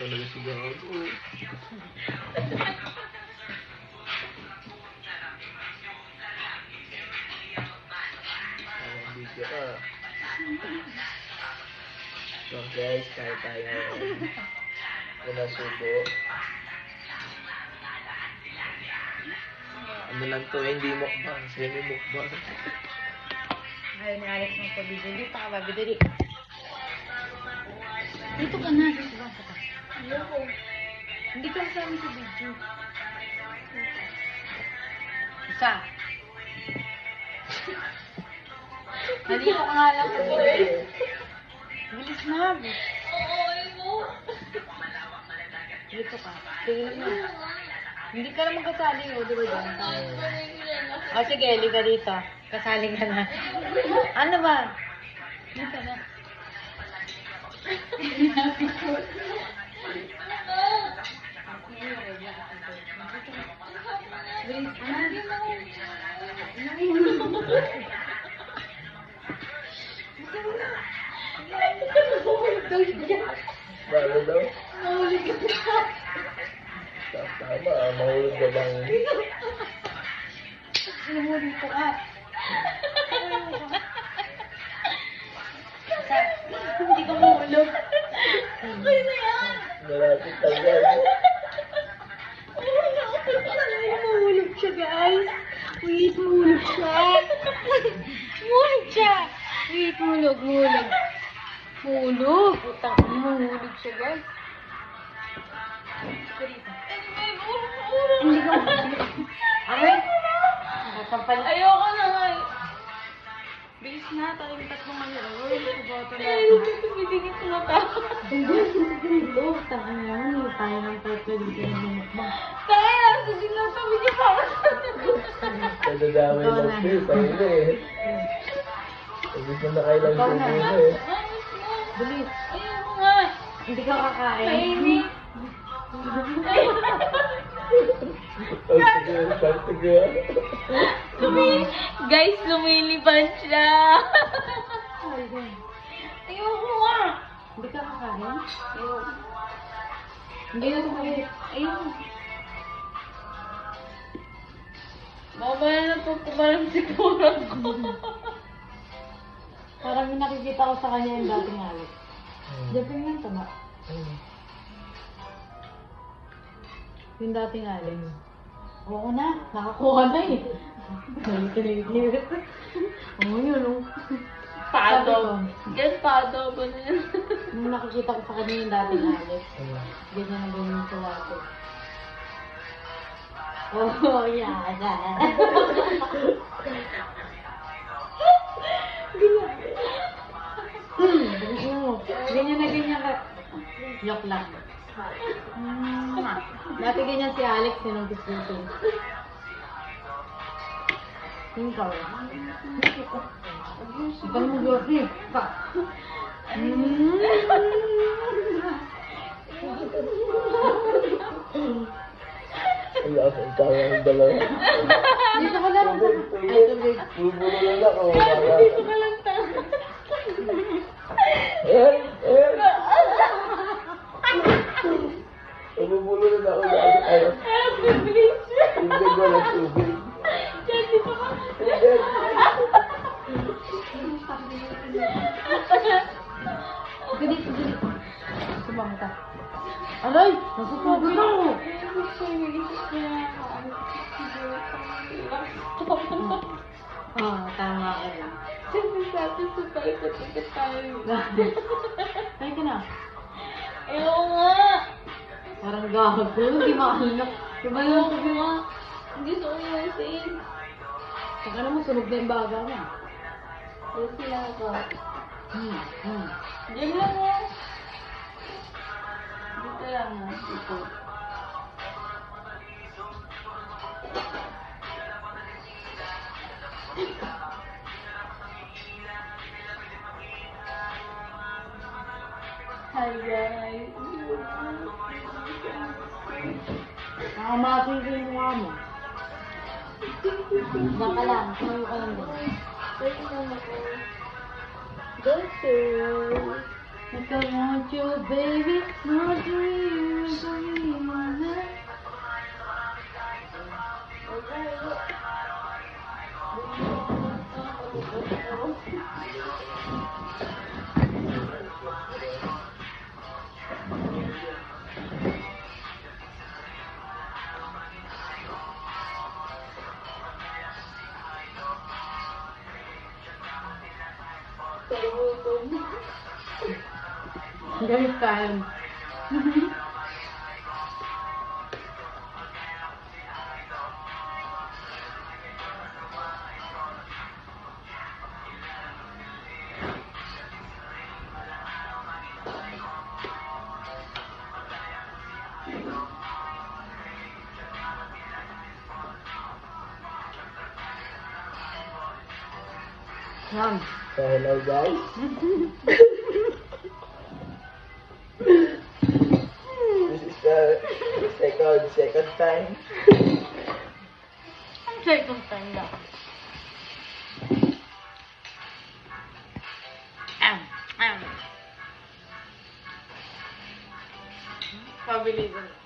talaga si Gago. Ang video ka. So guys, kaya tayo muna subo. Ano lang to, hindi mukbang, semi-mukbang. Ayaw ni Alex ng pabidyo. Dito ka ba? Bidali. Dito ka na. Dito ba? Ayoko. Hindi ka sa amin sa video. Isa. Nandito ka nga lang sa video. Bilis na. Oo, ayoko. Dito ka. Tingnan mo. Hindi ka naman kasali o, di ba dyan? O sige, liga dito. Kasali ka na. Ano ba? Dito na. Bago daw? Tama, mahulog ka bang? Sinumulong ko ka. Hindi ka mahulog. Okay na yan. Malapit tayo. Mahulog siya, guys. Wait, mahulog siya. Mahulog siya. Wait, mahulog. Mahulog. Utang, mahulog siya, guys. Hindi ka mahulog. Aray. Nakasampal. Ayoko na nga. Bilis na, tayong tatlong mangyari. Suboto na. Ayoko na tumigil ito na tao. Hindi, tangan yan. Tayo ng tatlo dito ng minukbang. Kaya, sige na tumigil pa ako. Nadadamay lang siya, tayo na eh. Ibig na nakailang Ikaw na. subo na eh. Ayos mo. Bilis. Ayoko nga. Hindi ka kakain. Kainin. Sige. Guys, lumilipan siya. Ayoko nga. Hindi ka kakain? Ayoko. Hindi na tumalit. Ayoko. Mamaya natutumalang siguro ko. Parang may nakikita ko sa kanya yung dating Alex. Dating lang tama. Yung dating Alex. Oo na, nakakuha na eh. Nalikilig. Oo yun, oh. Pado. Yan, pado ba na yan? Nung nakikita ko sa kanya yung dating Alex, ganyan na ganyan sa lato. Oh, yada. Ganyan na ganyan ka. Joke lang. Dati ganyan si Alex, sinong gusto ito. Ikaw. Ibang mo Josie. Pa. Ay, ang tawa ng dalawa. Dito ka lang. Ay, tubig. Bubulo na ako. Dito ka lang tayo. Bubulo na ako. Ay, Bilis siya. hindi ko na tubig. Diyan, dito ka. Ganito, ganito. Sumama ka. Aray! Nasusubo na ako. Tama ka lang. Kasi sabi sa paikot-ikot tayo. Kain ka na. Ayoko nga. Parang gago. Hindi makahalak. Diba yun? Ayoko nga. Hindi gusto ko yung sin. Saka naman sunog na yung baga mo. Ayos sila ako. Diyan lang nga. Dito lang nga. Dito. Hi guys. Nakamasin ko yung mukha mo. Diyan ka lang. Tumayo ka lang din. Wait lang ako. Go sir. If I want you, baby, not dream for me. Very fun. Yum. So, hello guys. This is the second time. Ang second time lang. Pabilisan.